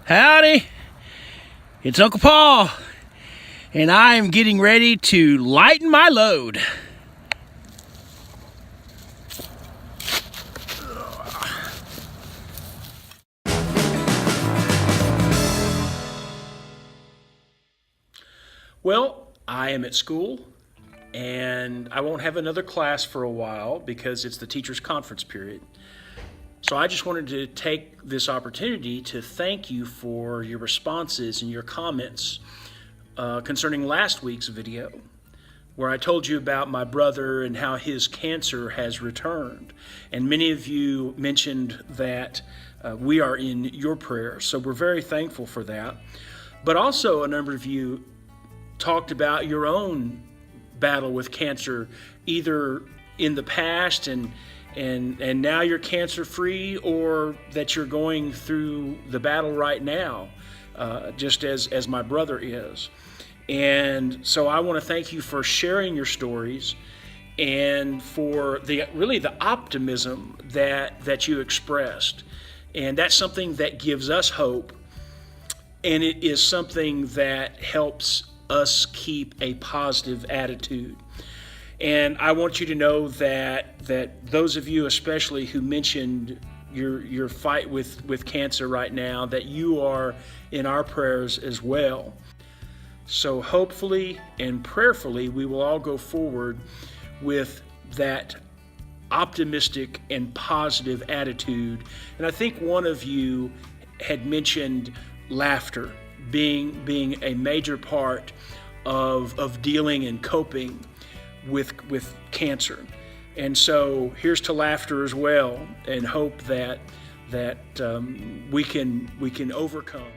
Howdy, it's Uncle Paul, and I am getting ready to lighten my load. Well, I am at school, and I won't have another class for a while because it's the teacher's conference period. So I just wanted to take this opportunity to thank you for your responses and your comments concerning last week's video, where I told you about my brother and how his cancer has returned. And many of you mentioned that we are in your prayers, so we're very thankful for that. But also a number of you talked about your own battle with cancer, either in the past and now you're cancer free, or that you're going through the battle right now, just as my brother is. And so I want to thank you for sharing your stories and for the optimism that you expressed. And that's something that gives us hope, and it is something that helps us keep a positive attitude. And I want you to know that those of you especially who mentioned your fight with cancer right now, that you are in our prayers as well. So hopefully and prayerfully we will all go forward with that optimistic and positive attitude. And I think one of you had mentioned laughter being a major part of dealing and coping with cancer. And so here's to laughter as well, and hope that we can overcome.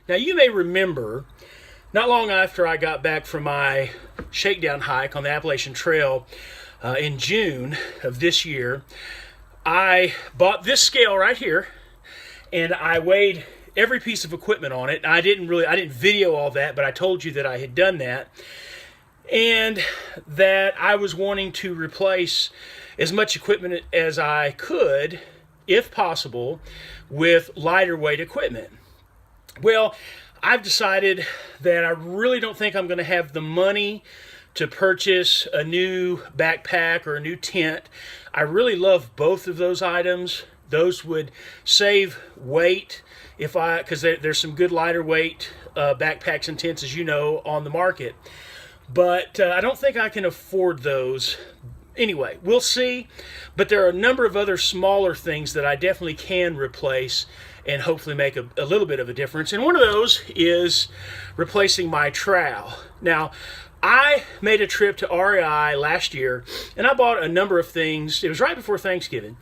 Now you may remember, not long after I got back from my shakedown hike on the Appalachian Trail in June of this year, I bought this scale right here, and I weighed every piece of equipment on it. I didn't video all that, but I told you that I had done that, and that I was wanting to replace as much equipment as I could, if possible, with lighter weight equipment. Well, I've decided that I really don't think I'm going to have the money to purchase a new backpack or a new tent. I really love both of those items. Those would save weight because there's some good lighter weight backpacks and tents, as you know, on the market. But I don't think I can afford those. Anyway, we'll see. But there are a number of other smaller things that I definitely can replace and hopefully make a little bit of a difference. And one of those is replacing my trowel. Now, I made a trip to REI last year, and I bought a number of things. It was right before Thanksgiving,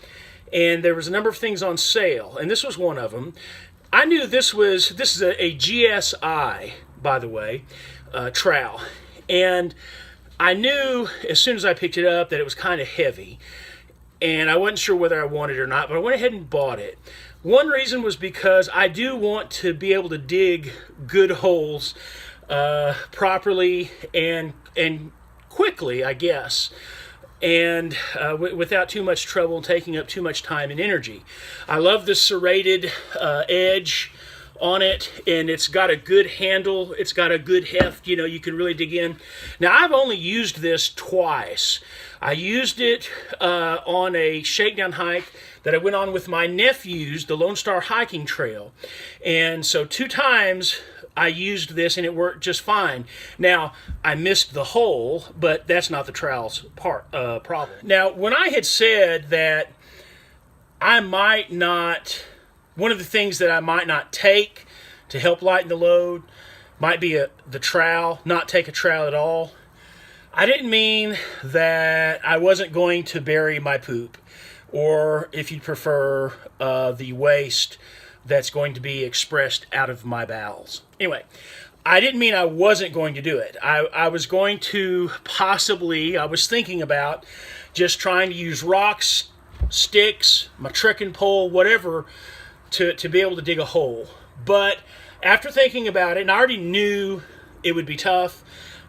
and there was a number of things on sale, and this was one of them. I knew this is a GSI, by the way, trowel. And I knew as soon as I picked it up that it was kind of heavy, and I wasn't sure whether I wanted it or not, but I went ahead and bought it. One reason was because I do want to be able to dig good holes properly and quickly, I guess, and without too much trouble and taking up too much time and energy. I love the serrated edge on it, and it's got a good handle. It's got a good heft. You know, you can really dig in. Now, I've only used this twice. I used it on a shakedown hike that I went on with my nephews, the Lone Star Hiking Trail. And so 2 times I used this, and it worked just fine. Now, I missed the hole, but that's not the trowel's problem. Now, when I had said that I might not, one of the things that I might not take to help lighten the load might be the trowel, not take a trowel at all. I didn't mean that I wasn't going to bury my poop, or if you prefer, the waste that's going to be expressed out of my bowels. Anyway, I didn't mean I wasn't going to do it. I was going to I was thinking about just trying to use rocks, sticks, my trekking pole, whatever, to be able to dig a hole. But after thinking about it, and I already knew it would be tough,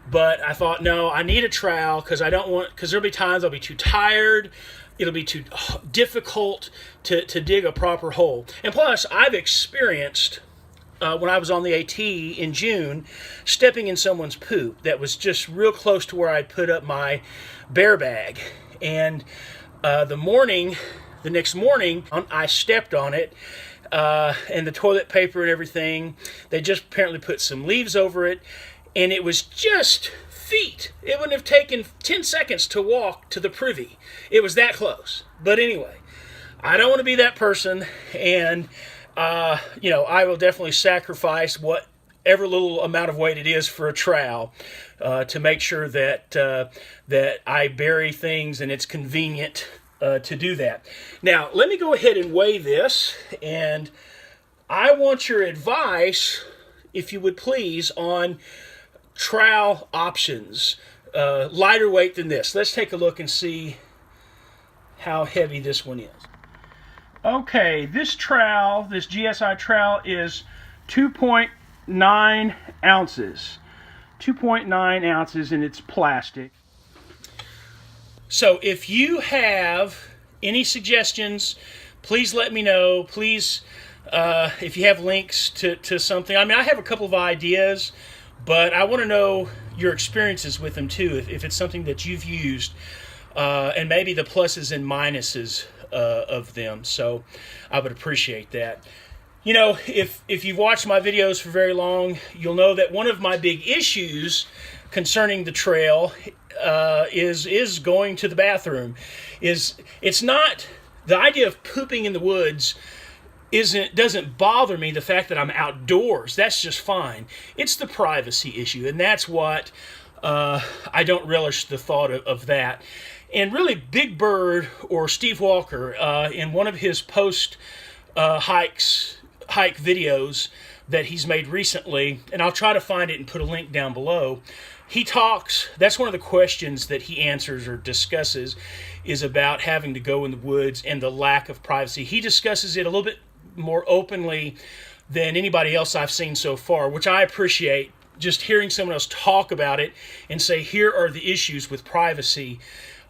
but I thought, no, I need a trowel because there'll be times I'll be too tired. It'll be too difficult to dig a proper hole. And plus, I've experienced, when I was on the AT in June, stepping in someone's poop that was just real close to where I'd put up my bear bag. And the next morning, I stepped on it, and the toilet paper and everything, they just apparently put some leaves over it, and it was just feet. It wouldn't have taken 10 seconds to walk to the Privy. It was that close. But anyway, I don't want to be that person, and I will definitely sacrifice whatever little amount of weight it is for a trowel to make sure that I bury things and it's convenient to do that. Now, let me go ahead and weigh this, and I want your advice, if you would please, on trowel options, lighter weight than this. Let's take a look and see how heavy this one is. Okay, this GSI trowel is 2.9 ounces. 2.9 ounces, and it's plastic. So if you have any suggestions, please let me know. Please, if you have links to something. I mean, I have a couple of ideas, but I want to know your experiences with them too, if it's something that you've used, and maybe the pluses and minuses of them. So I would appreciate that. You know, if you've watched my videos for very long, you'll know that one of my big issues concerning the trail is going to the bathroom. It's not the idea of pooping in the woods. Doesn't bother me, the fact that I'm outdoors. That's just fine. It's the privacy issue, and that's what I don't relish the thought of that. And really, Big Bird or Steve Walker, in one of his hike videos that he's made recently, and I'll try to find it and put a link down below, he talks, that's one of the questions that he answers or discusses, is about having to go in the woods and the lack of privacy. He discusses it a little bit more openly than anybody else I've seen so far, which I appreciate. Just hearing someone else talk about it and say, here are the issues with privacy,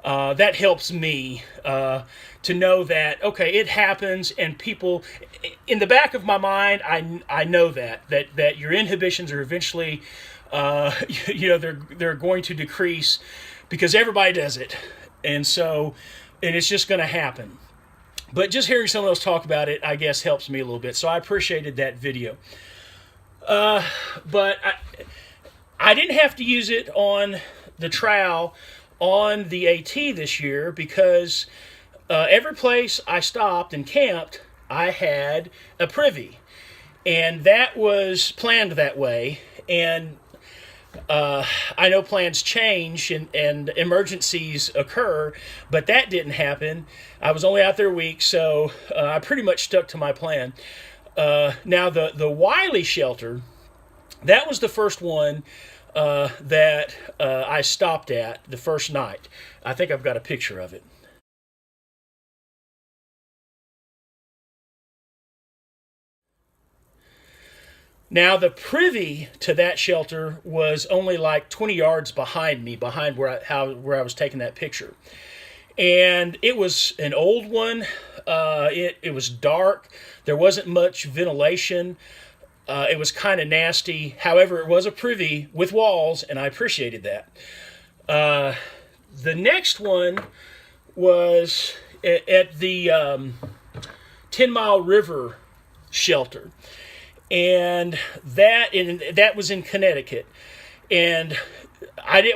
that helps me to know that, okay, it happens, and people, in the back of my mind, I know that your inhibitions are eventually, they're going to decrease because everybody does it, and it's just going to happen. But just hearing someone else talk about it, I guess, helps me a little bit. So I appreciated that video. But I didn't have to use it on the trowel on the AT this year because every place I stopped and camped, I had a privy. And that was planned that way. And I know plans change and emergencies occur, but that didn't happen. I was only out there a week, so I pretty much stuck to my plan. Now, the Wiley shelter, that was the first one that I stopped at the first night. I think I've got a picture of it. Now, the privy to that shelter was only like 20 yards behind me, behind where I was taking that picture. And it was an old one. It was dark. There wasn't much ventilation. It was kind of nasty. However, it was a privy with walls, and I appreciated that. The next one was at the 10 Mile River shelter. And that was in Connecticut, and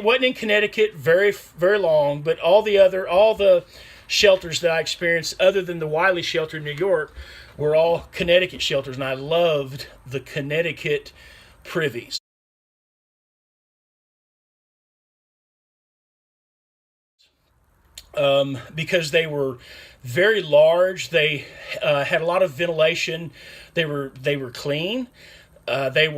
wasn't in Connecticut very very long. But all the shelters that I experienced, other than the Wiley shelter in New York, were all Connecticut shelters, and I loved the Connecticut privies. Because they were very large, they had a lot of ventilation. They were clean. There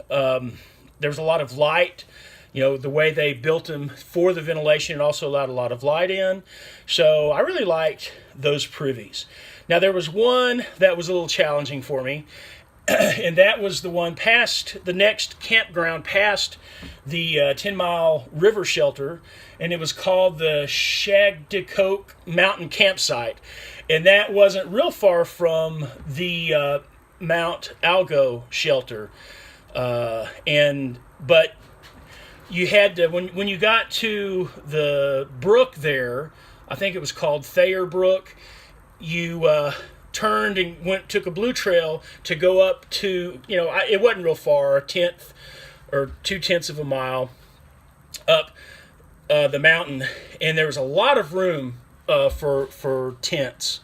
was a lot of light. You know, the way they built them for the ventilation, and also allowed a lot of light in. So I really liked those privies. Now there was one that was a little challenging for me, and that was the one past the next campground past the 10-mile river shelter, and it was called the Shagdecoke Mountain Campsite, and that wasn't real far from the Mount Algo shelter, but you had to when you got to the brook there, I think it was called Thayer Brook, you turned and took a blue trail to go up to, it wasn't real far, a tenth or 2/10 of a mile up the mountain, and there was a lot of room for tents.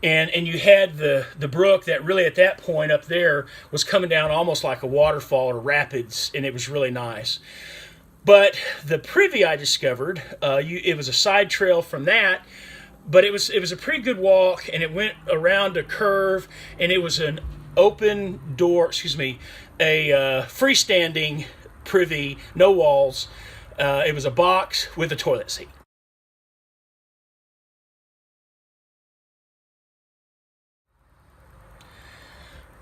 And you had the brook that really at that point up there was coming down almost like a waterfall or rapids, and it was really nice. But the Privy I discovered, it was a side trail from that, but it was a pretty good walk, and it went around a curve, and it was an open door, a freestanding Privy, no walls. It was a box with a toilet seat.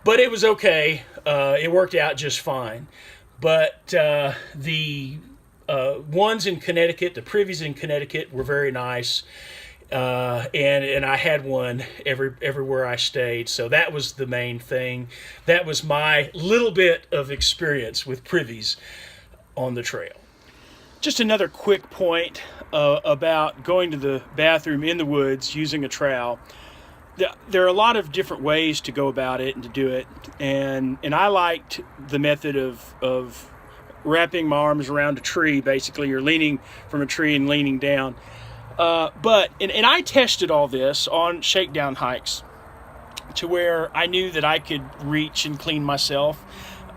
But it was okay. It worked out just fine. But the ones in Connecticut, the privies in Connecticut, were very nice. And I had one everywhere I stayed. So that was the main thing. That was my little bit of experience with privies on the trail. Just another quick point about going to the bathroom in the woods using a trowel. There are a lot of different ways to go about it and to do it, and I liked the method of wrapping my arms around a tree. Basically, you're leaning from a tree and leaning down. But I tested all this on shakedown hikes to where I knew that I could reach and clean myself.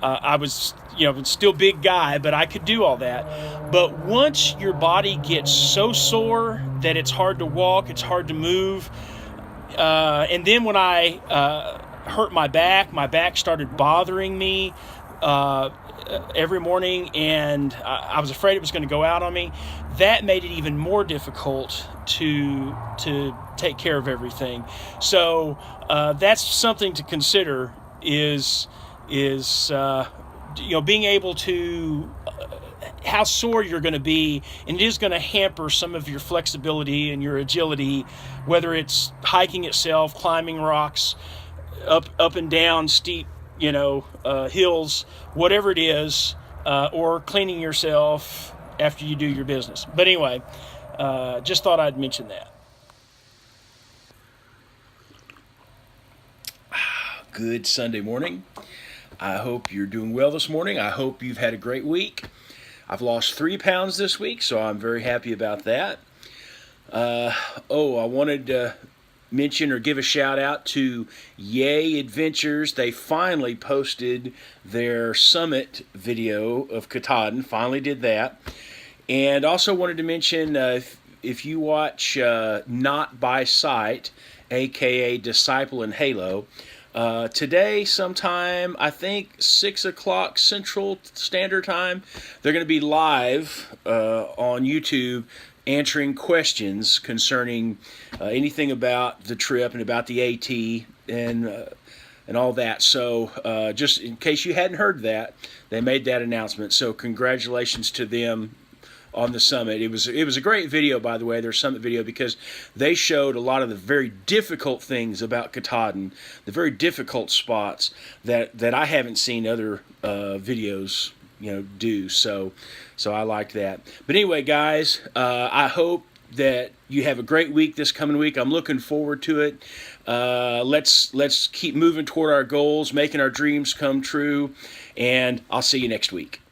I was, still big guy, but I could do all that. But once your body gets so sore that it's hard to walk, it's hard to move. And then when I hurt my back started bothering me every morning, and I was afraid it was going to go out on me. That made it even more difficult to take care of everything. So that's something to consider is being able to how sore you're going to be, and it is going to hamper some of your flexibility and your agility, whether it's hiking itself, climbing rocks, up and down steep, hills, whatever it is, or cleaning yourself after you do your business. But anyway, just thought I'd mention that. Good Sunday morning. I hope you're doing well this morning. I hope you've had a great week. I've lost 3 pounds this week, so I'm very happy about that. I wanted to mention or give a shout out to Yay Adventures. They finally posted their summit video of Katahdin. Finally did that. And also wanted to mention if you watch Not By Sight, aka Disciple and Halo, today sometime, I think 6 o'clock Central Standard Time, they're going to be live on YouTube answering questions concerning anything about the trip and about the AT and all that. So just in case you hadn't heard that, they made that announcement. So congratulations to them on the summit. It was a great video, by the way, their summit video, because they showed a lot of the very difficult things about Katahdin, the very difficult spots that I haven't seen other videos do. So I liked that. But anyway, guys, I hope that you have a great week this coming week. I'm looking forward to it. Let's keep moving toward our goals, making our dreams come true, and I'll see you next week.